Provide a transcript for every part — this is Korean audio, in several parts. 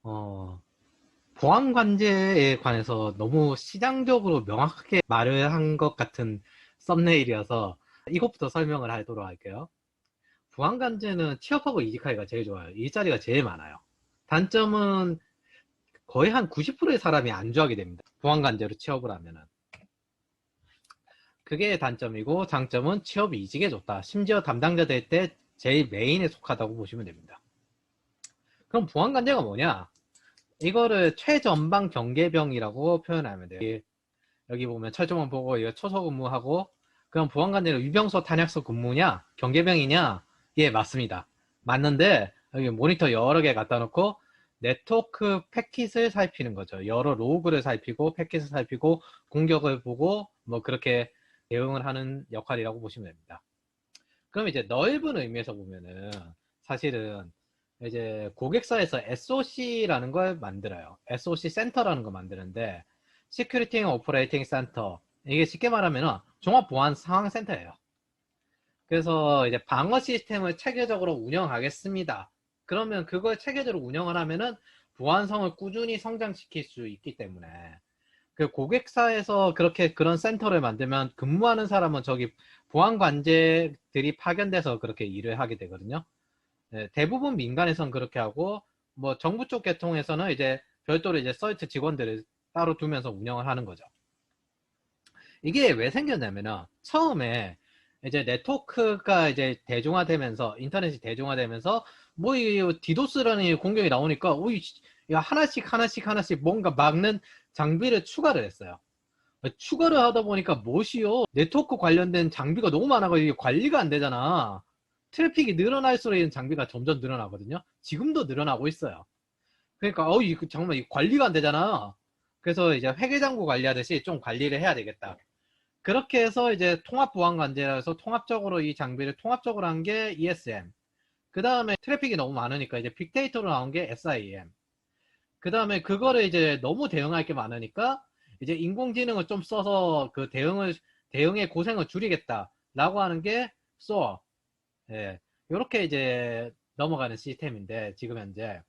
어, 보안관제에 관해서 너무 시장적으로 명확하게 말을 한 것 같은 썸네일이어서 이것부터 설명을 하도록 할게요. 보안관제는 취업하고 이직하기가 제일 좋아요. 일자리가 제일 많아요. 단점은 거의 한 90%의 사람이 안주하게 됩니다. 보안관제로 취업을 하면은. 그게 단점이고, 장점은 취업 이직에 좋다. 심지어 담당자 될 때 제일 메인에 속하다고 보시면 됩니다. 그럼 보안관제가 뭐냐? 이거를 최전방 경계병이라고 표현하면 돼요. 여기 보면 철조망 보고 이거 초소 근무하고, 그럼 보안관제는 위병소 탄약소 근무냐 경계병이냐? 예, 맞습니다. 맞는데 여기 모니터 여러 개 갖다 놓고 네트워크 패킷을 살피는 거죠. 여러 로그를 살피고 패킷을 살피고 공격을 보고 뭐 그렇게 대응을 하는 역할이라고 보시면 됩니다. 그럼 이제 넓은 의미에서 보면은 사실은 이제 고객사에서 SOC라는 걸 만들어요. SOC 센터라는 걸 만드는데 Security Operating Center, 이게 쉽게 말하면 종합보안상황센터예요. 그래서 이제 방어 시스템을 체계적으로 운영하겠습니다. 그러면 그걸 체계적으로 운영을 하면은 보안성을 꾸준히 성장시킬 수 있기 때문에 그 고객사에서 그렇게 그런 센터를 만들면 근무하는 사람은 저기 보안관제들이 파견돼서 그렇게 일을 하게 되거든요. 네, 대부분 민간에선 그렇게 하고 뭐 정부 쪽 계통에서는 이제 별도로 이제 서이트 직원들을 따로 두면서 운영을 하는 거죠. 이게 왜 생겼냐면은 처음에 이제 네트워크가 이제 대중화되면서 인터넷이 대중화되면서 뭐 이 디도스라는 공격이 나오니까 오이 야 하나씩 뭔가 막는 장비를 추가를 했어요. 추가를 하다 보니까 뭐시요? 네트워크 관련된 장비가 너무 많아가지고 관리가 안 되잖아. 트래픽이 늘어날수록 이 장비가 점점 늘어나거든요. 지금도 늘어나고 있어요. 그러니까 이거 정말 이 관리가 안 되잖아. 그래서 이제 회계장부 관리하듯이 좀 관리를 해야 되겠다. 그렇게 해서 이제 통합보안관제라서 통합적으로 이 장비를 통합적으로 한 게 ESM. 그 다음에 트래픽이 너무 많으니까 이제 빅데이터로 나온 게 SIEM. 그 다음에 그거를 이제 너무 대응할 게 많으니까 이제 인공지능을 좀 써서 그 대응의 고생을 줄이겠다라고 하는 게 SOAR. 예. 요렇게 이제 넘어가는 시스템인데 지금 현재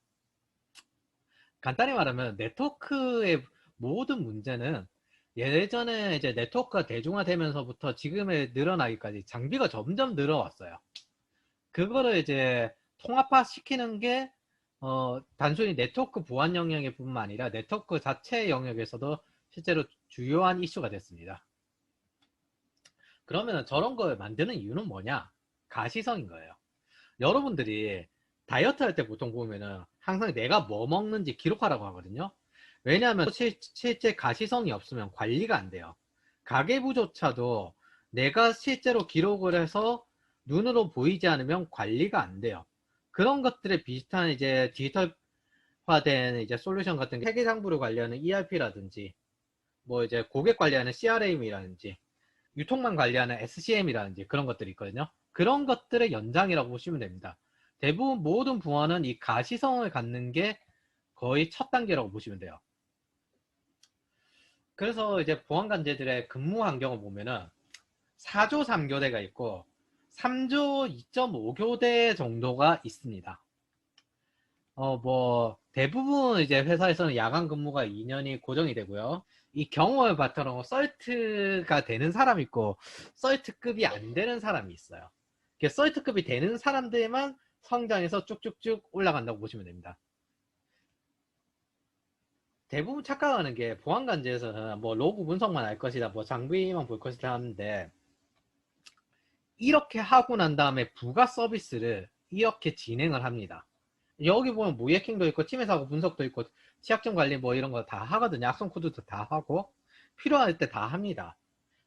간단히 말하면 네트워크의 모든 문제는 예전에 이제 네트워크가 대중화되면서부터 지금에 늘어나기까지 장비가 점점 늘어왔어요. 그거를 이제 통합화 시키는 게 단순히 네트워크 보안 영역일 뿐만 아니라 네트워크 자체 영역에서도 실제로 주요한 이슈가 됐습니다. 그러면 저런 걸 만드는 이유는 뭐냐? 가시성인 거예요. 여러분들이 다이어트 할 때 보통 보면은 항상 내가 뭐 먹는지 기록하라고 하거든요. 왜냐하면 실제 가시성이 없으면 관리가 안 돼요. 가계부조차도 내가 실제로 기록을 해서 눈으로 보이지 않으면 관리가 안 돼요. 그런 것들에 비슷한 이제 디지털화된 이제 솔루션 같은 게 회계장부를 관리하는 ERP라든지 뭐 이제 고객 관리하는 CRM이라든지 유통망 관리하는 SCM이라든지 그런 것들이 있거든요. 그런 것들의 연장이라고 보시면 됩니다. 대부분 모든 부원은 이 가시성을 갖는 게 거의 첫 단계라고 보시면 돼요. 그래서 이제 보안관제들의 근무 환경을 보면은 4조 3교대가 있고 3조 2.5교대 정도가 있습니다. 뭐 대부분 이제 회사에서는 야간 근무가 2년이 고정이 되고요. 이 경험을 바탕으로 썰트가 되는 사람이 있고 썰트급이 안 되는 사람이 있어요. 썰트급이 되는 사람들만 성장해서 쭉쭉쭉 올라간다고 보시면 됩니다. 대부분 착각하는 게 보안관제에서는 뭐 로그 분석만 할 것이다, 뭐 장비만 볼 것이다 하는데 이렇게 하고 난 다음에 부가 서비스를 이렇게 진행을 합니다. 여기 보면 무해킹도 있고 팀의 사고 분석도 있고 취약점 관리 뭐 이런 거 다 하거든요. 악성 코드도 다 하고 필요할 때 다 합니다.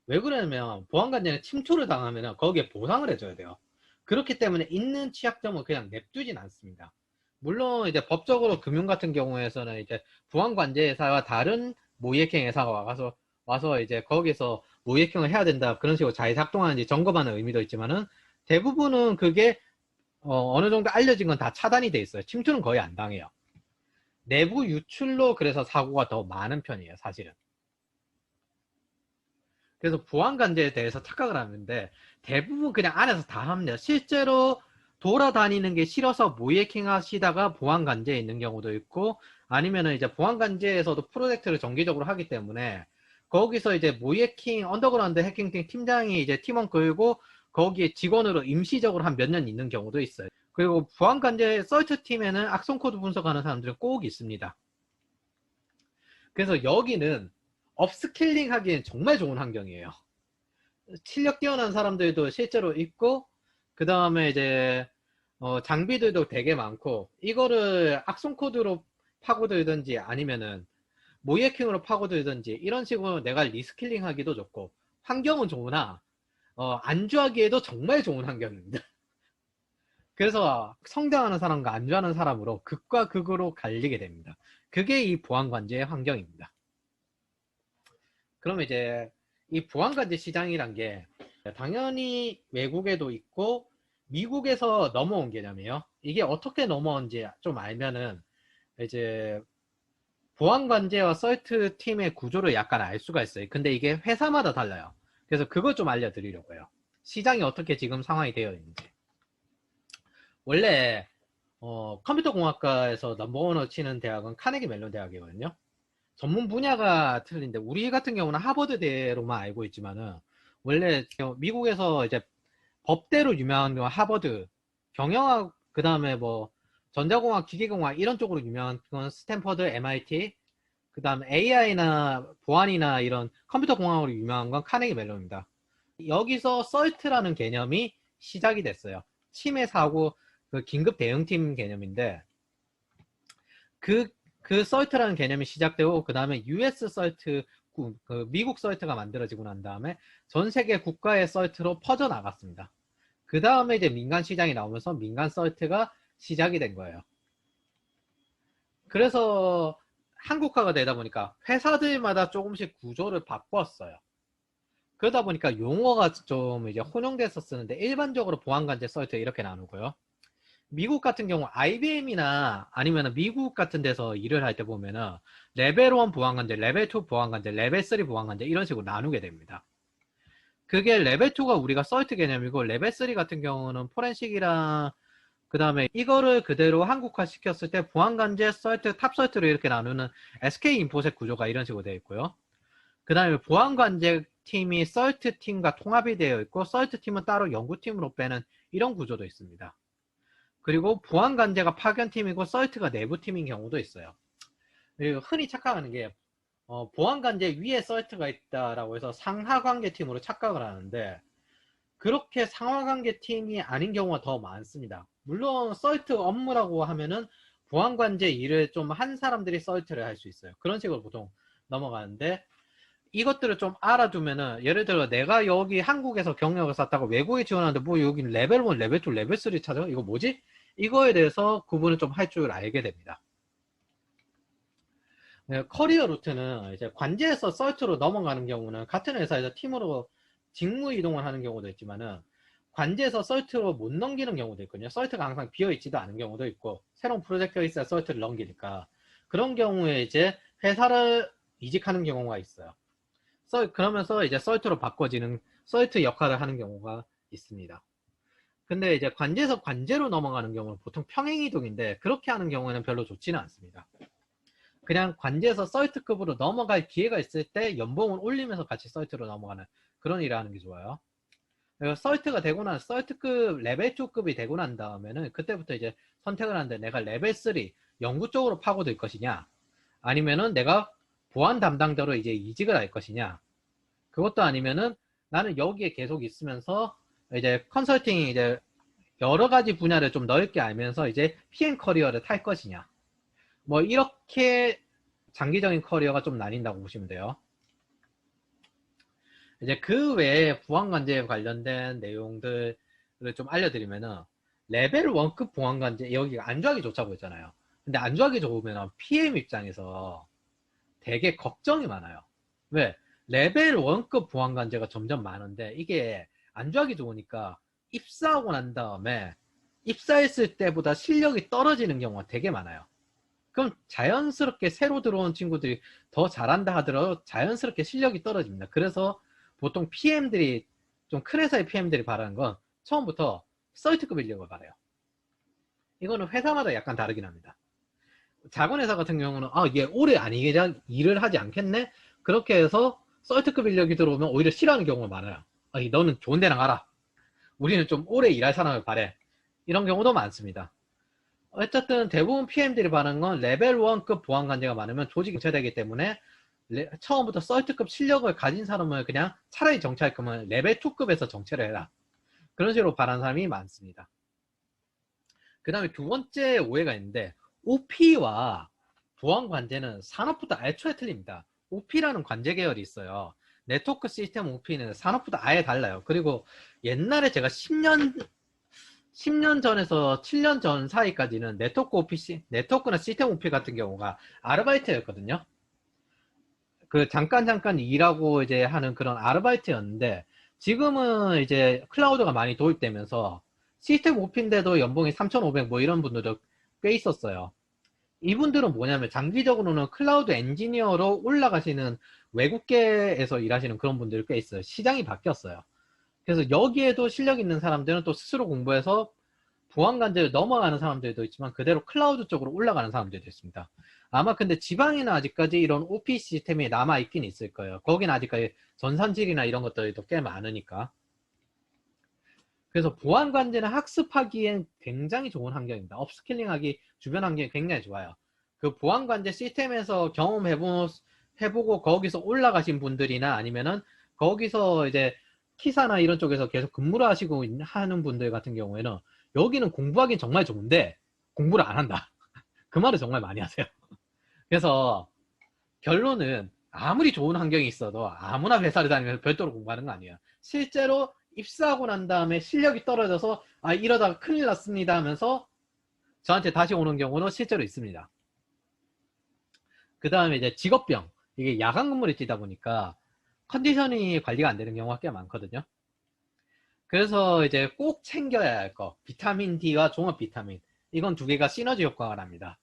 왜 그러냐면 보안관제는 침투를 당하면 거기에 보상을 해줘야 돼요. 그렇기 때문에 있는 취약점을 그냥 냅두진 않습니다. 물론 이제 법적으로 금융 같은 경우에서는 이제 보안관제 회사와 다른 모의해킹 회사가 와서 이제 거기서 모의해킹을 해야 된다 그런 식으로 잘 작동하는지 점검하는 의미도 있지만은 대부분은 그게 어느 정도 알려진 건 다 차단이 돼 있어요. 침투는 거의 안 당해요. 내부 유출로 그래서 사고가 더 많은 편이에요, 사실은. 그래서 보안관제에 대해서 착각을 하는데 대부분 그냥 안에서 다 합니다. 실제로 돌아다니는 게 싫어서 모이해킹 하시다가 보안관제에 있는 경우도 있고 아니면은 이제 보안관제에서도 프로젝트를 정기적으로 하기 때문에 거기서 이제 모이해킹 언더그라운드 해킹팀 팀장이 이제 팀원 끌고 거기에 직원으로 임시적으로 한 몇 년 있는 경우도 있어요. 그리고 보안관제 서트 팀에는 악성 코드 분석하는 사람들은 꼭 있습니다. 그래서 여기는 업스킬링 하기엔 정말 좋은 환경이에요. 실력 뛰어난 사람들도 실제로 있고, 그 다음에 이제 장비들도 되게 많고, 이거를 악성 코드로 파고들든지 아니면은 모이해킹으로 파고들든지 이런 식으로 내가 리스킬링 하기도 좋고, 환경은 좋으나 안주하기에도 정말 좋은 환경입니다. 그래서 성장하는 사람과 안주하는 사람으로 극과 극으로 갈리게 됩니다. 그게 이 보안관제의 환경입니다. 그럼 이제 이 보안관제 시장이란 게 당연히 외국에도 있고 미국에서 넘어온 개념이에요. 이게 어떻게 넘어온지 좀 알면은 이제 보안관제와 서트 팀의 구조를 약간 알 수가 있어요. 근데 이게 회사마다 달라요. 그래서 그걸 좀 알려드리려고요. 시장이 어떻게 지금 상황이 되어 있는지. 원래 컴퓨터공학과에서 넘버원을 치는 대학은 카네기 멜론 대학이거든요. 전문 분야가 틀린데 우리 같은 경우는 하버드대로만 알고 있지만은 원래 미국에서 이제 법대로 유명한 건 하버드, 경영학, 그 다음에 뭐 전자공학, 기계공학 이런 쪽으로 유명한 건 스탠퍼드, MIT, 그 다음 AI나 보안이나 이런 컴퓨터 공학으로 유명한 건 카네기 멜론입니다. 여기서 썰트라는 개념이 시작이 됐어요. 침해 사고 그 긴급 대응팀 개념인데 그 썰트라는 개념이 시작되고 그 다음에 US 썰트, 그 미국 썰트가 만들어지고 난 다음에 전 세계 국가의 썰트로 퍼져 나갔습니다. 그 다음에 이제 민간 시장이 나오면서 민간 썰트가 시작이 된 거예요. 그래서 한국화가 되다 보니까 회사들마다 조금씩 구조를 바꿨어요. 그러다 보니까 용어가 좀 이제 혼용돼서 쓰는데 일반적으로 보안관제 썰트 이렇게 나누고요. 미국 같은 경우 IBM이나 아니면 미국 같은 데서 일을 할 때 보면은 레벨 1 보안관제, 레벨 2 보안관제, 레벨 3 보안관제 이런 식으로 나누게 됩니다. 그게 레벨 2가 우리가 썰트 개념이고 레벨 3 같은 경우는 포렌식이랑 그 다음에 이거를 그대로 한국화 시켰을 때 보안관제 썰트, 탑썰트로 이렇게 나누는 SK인포셋 구조가 이런 식으로 되어 있고요. 그 다음에 보안관제 팀이 썰트 팀과 통합이 되어 있고 썰트 팀은 따로 연구팀으로 빼는 이런 구조도 있습니다. 그리고 보안관제가 파견팀이고 썰트가 내부팀인 경우도 있어요. 그리고 흔히 착각하는 게 보안관제 위에 썰트가 있다라고 해서 상하관계팀으로 착각을 하는데 그렇게 상하관계팀이 아닌 경우가 더 많습니다. 물론 썰트 업무라고 하면은 보안관제 일을 좀 한 사람들이 썰트를 할 수 있어요. 그런 식으로 보통 넘어가는데 이것들을 좀 알아두면은 예를 들어 내가 여기 한국에서 경력을 쌓다가 외국에 지원하는데 뭐 여기 레벨 1, 레벨 2, 레벨 3 찾아? 이거 뭐지? 이거에 대해서 구분을 좀 할 줄 알게 됩니다. 커리어 루트는 이제 관제에서 썰트로 넘어가는 경우는 같은 회사에서 팀으로 직무 이동을 하는 경우도 있지만은 관제에서 썰트로 못 넘기는 경우도 있거든요. 썰트가 항상 비어있지도 않은 경우도 있고 새로운 프로젝트가 있어야 썰트를 넘기니까 그런 경우에 이제 회사를 이직하는 경우가 있어요. 그러면서 이제 썰트로 바꿔지는 썰트 역할을 하는 경우가 있습니다. 근데 이제 관제에서 관제로 넘어가는 경우는 보통 평행이동인데 그렇게 하는 경우에는 별로 좋지는 않습니다. 그냥 관제에서 썰트급으로 넘어갈 기회가 있을 때 연봉을 올리면서 같이 썰트로 넘어가는 그런 일을 하는 게 좋아요. 그리고 썰트가 되고 난 썰트급 레벨 2급이 되고 난 다음에는 그때부터 이제 선택을 하는데 내가 레벨 3 연구 쪽으로 파고들 것이냐 아니면은 내가 보안 담당자로 이제 이직을 할 것이냐 그것도 아니면은 나는 여기에 계속 있으면서 이제 컨설팅 이제 여러 가지 분야를 좀 넓게 알면서 이제 PM 커리어를 탈 것이냐 뭐 이렇게 장기적인 커리어가 좀 나뉜다고 보시면 돼요. 이제 그 외에 보안관제에 관련된 내용들을 좀 알려드리면은 레벨 1급 보안관제 여기가 안주하기 좋다고 했잖아요. 근데 안주하기 좋으면 PM 입장에서 되게 걱정이 많아요. 왜? 레벨 1급 보안관제가 점점 많은데 이게 안주하기 좋으니까 입사하고 난 다음에 입사했을 때보다 실력이 떨어지는 경우가 되게 많아요. 그럼 자연스럽게 새로 들어온 친구들이 더 잘한다 하더라도 자연스럽게 실력이 떨어집니다. 그래서 보통 PM들이 좀 큰 회사의 PM들이 바라는 건 처음부터 썰트급 인력을 바라요. 이거는 회사마다 약간 다르긴 합니다. 작은 회사 같은 경우는 얘 오래 아니게 일을 하지 않겠네? 그렇게 해서 썰특급 인력이 들어오면 오히려 싫어하는 경우가 많아요. 너는 좋은 데랑 가라. 우리는 좀 오래 일할 사람을 바래. 이런 경우도 많습니다. 어쨌든 대부분 PM들이 바라는 건 레벨 1급 보안 관제가 많으면 조직이 교체되기 때문에 처음부터 썰특급 실력을 가진 사람을 그냥 차라리 정치할 거면 레벨 2급에서 정체를 해라. 그런 식으로 바라는 사람이 많습니다. 그 다음에 두 번째 오해가 있는데 OP와 보안 관제는 산업부터 애초에 틀립니다. OP라는 관제 계열이 있어요. 네트워크 시스템 OP는 산업부터 아예 달라요. 그리고 옛날에 제가 10년 전에서 7년 전 사이까지는 네트워크나 시스템 OP 같은 경우가 아르바이트였거든요. 그 잠깐 일하고 이제 하는 그런 아르바이트였는데 지금은 이제 클라우드가 많이 도입되면서 시스템 OP인데도 연봉이 3,500 뭐 이런 분들도 꽤 있었어요. 이분들은 뭐냐면 장기적으로는 클라우드 엔지니어로 올라가시는 외국계에서 일하시는 그런 분들이 꽤 있어요. 시장이 바뀌었어요. 그래서 여기에도 실력 있는 사람들은 또 스스로 공부해서 보안관제를 넘어가는 사람들도 있지만 그대로 클라우드 쪽으로 올라가는 사람들도 있습니다. 아마 근데 지방에는 아직까지 이런 OP 시스템이 남아있긴 있을 거예요. 거기는 아직까지 전산질이나 이런 것들도 꽤 많으니까. 그래서 보안관제는 학습하기엔 굉장히 좋은 환경입니다. 업스킬링하기 주변 환경이 굉장히 좋아요. 그 보안관제 시스템에서 경험해보고 거기서 올라가신 분들이나 아니면은 거기서 이제 키사나 이런 쪽에서 계속 근무를 하시고 하는 분들 같은 경우에는 여기는 공부하기는 정말 좋은데 공부를 안 한다. 그 말을 정말 많이 하세요. 그래서 결론은 아무리 좋은 환경이 있어도 아무나 회사를 다니면서 별도로 공부하는 거 아니에요. 실제로 입사하고 난 다음에 실력이 떨어져서 이러다가 큰일 났습니다 하면서 저한테 다시 오는 경우는 실제로 있습니다. 그 다음에 이제 직업병. 이게 야간 근무를 뛰다 보니까 컨디션이 관리가 안 되는 경우가 꽤 많거든요. 그래서 이제 꼭 챙겨야 할 거. 비타민 D와 종합 비타민. 이건 두 개가 시너지 효과가 납니다.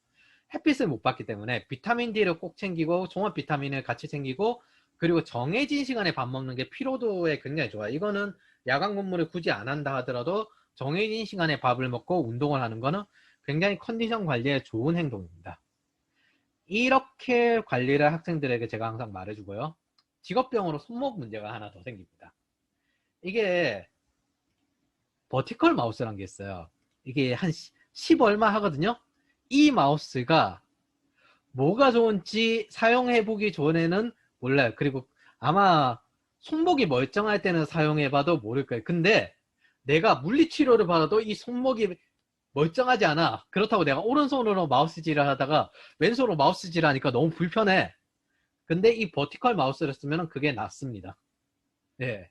햇빛을 못 받기 때문에 비타민 D를 꼭 챙기고 종합 비타민을 같이 챙기고 그리고 정해진 시간에 밥 먹는 게 피로도에 굉장히 좋아요. 이거는 야간 근무를 굳이 안 한다 하더라도 정해진 시간에 밥을 먹고 운동을 하는 거는 굉장히 컨디션 관리에 좋은 행동입니다. 이렇게 관리를 학생들에게 제가 항상 말해주고요. 직업병으로 손목 문제가 하나 더 생깁니다. 이게 버티컬 마우스라는 게 있어요. 이게 한 10 얼마 하거든요. 이 마우스가 뭐가 좋은지 사용해보기 전에는 몰라요. 그리고 아마 손목이 멀쩡할 때는 사용해봐도 모를 거예요. 근데 내가 물리치료를 받아도 이 손목이 멀쩡하지 않아. 그렇다고 내가 오른손으로 마우스질을 하다가 왼손으로 마우스질을 하니까 너무 불편해. 근데 이 버티컬 마우스를 쓰면 그게 낫습니다. 예.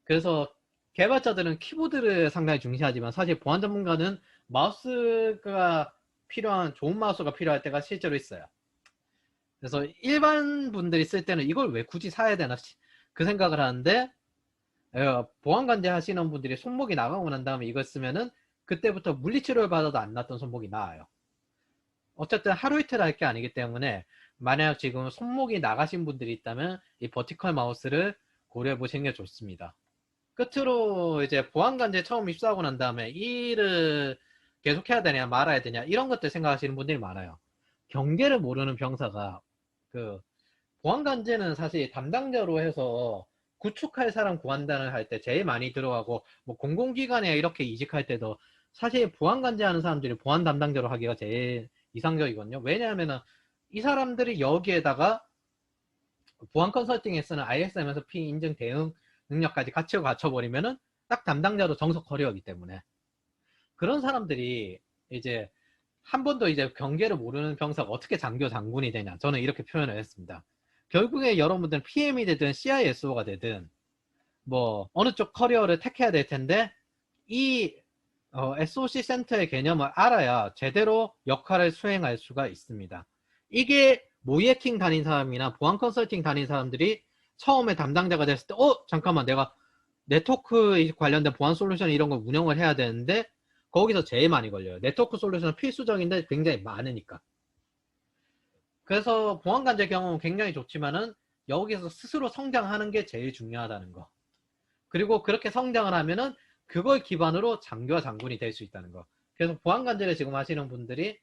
그래서 개발자들은 키보드를 상당히 중시하지만 사실 보안 전문가는 마우스가 필요한 좋은 마우스가 필요할 때가 실제로 있어요. 그래서 일반 분들이 쓸 때는 이걸 왜 굳이 사야 되나 그 생각을 하는데 보안 관제 하시는 분들이 손목이 나가고 난 다음에 이걸 쓰면은 그때부터 물리치료를 받아도 안 났던 손목이 나아요. 어쨌든 하루 이틀 할 게 아니기 때문에 만약 지금 손목이 나가신 분들이 있다면 이 버티컬 마우스를 고려해 보시는 게 좋습니다. 끝으로 이제 보안관제 처음 입사하고 난 다음에 이 일을 계속해야 되냐 말아야 되냐 이런 것들 생각하시는 분들이 많아요. 경계를 모르는 병사가 그 보안관제는 사실 담당자로 해서 구축할 사람 구한다는 할 때 제일 많이 들어가고 뭐 공공기관에 이렇게 이직할 때도 사실 보안관제 하는 사람들이 보안 담당자로 하기가 제일 이상적이거든요. 왜냐하면 이 사람들이 여기에다가 보안 컨설팅에 쓰는 ISMS-P 인증 대응 능력까지 같이 갖춰버리면은 딱 담당자로 정석 커리어이기 때문에 그런 사람들이 이제 한 번도 이제 경계를 모르는 병사가 어떻게 장교 장군이 되냐 저는 이렇게 표현을 했습니다. 결국에 여러분들은 PM이 되든 CISO가 되든 뭐 어느 쪽 커리어를 택해야 될 텐데 이 SOC 센터의 개념을 알아야 제대로 역할을 수행할 수가 있습니다. 이게 모이해킹 다닌 사람이나 보안 컨설팅 다닌 사람들이 처음에 담당자가 됐을 때 잠깐만 내가 네트워크 관련된 보안 솔루션 이런 걸 운영을 해야 되는데 거기서 제일 많이 걸려요. 네트워크 솔루션은 필수적인데 굉장히 많으니까. 그래서 보안관제 경험은 굉장히 좋지만은 여기서 스스로 성장하는 게 제일 중요하다는 거. 그리고 그렇게 성장을 하면은 그걸 기반으로 장교와 장군이 될 수 있다는 거. 그래서 보안관제를 지금 하시는 분들이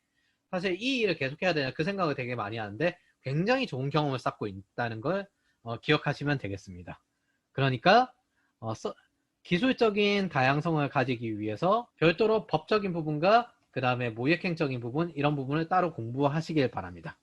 사실 이 일을 계속해야 되냐 그 생각을 되게 많이 하는데 굉장히 좋은 경험을 쌓고 있다는 걸 기억하시면 되겠습니다. 그러니까 기술적인 다양성을 가지기 위해서 별도로 법적인 부분과 그 다음에 모의행정적인 부분 이런 부분을 따로 공부하시길 바랍니다.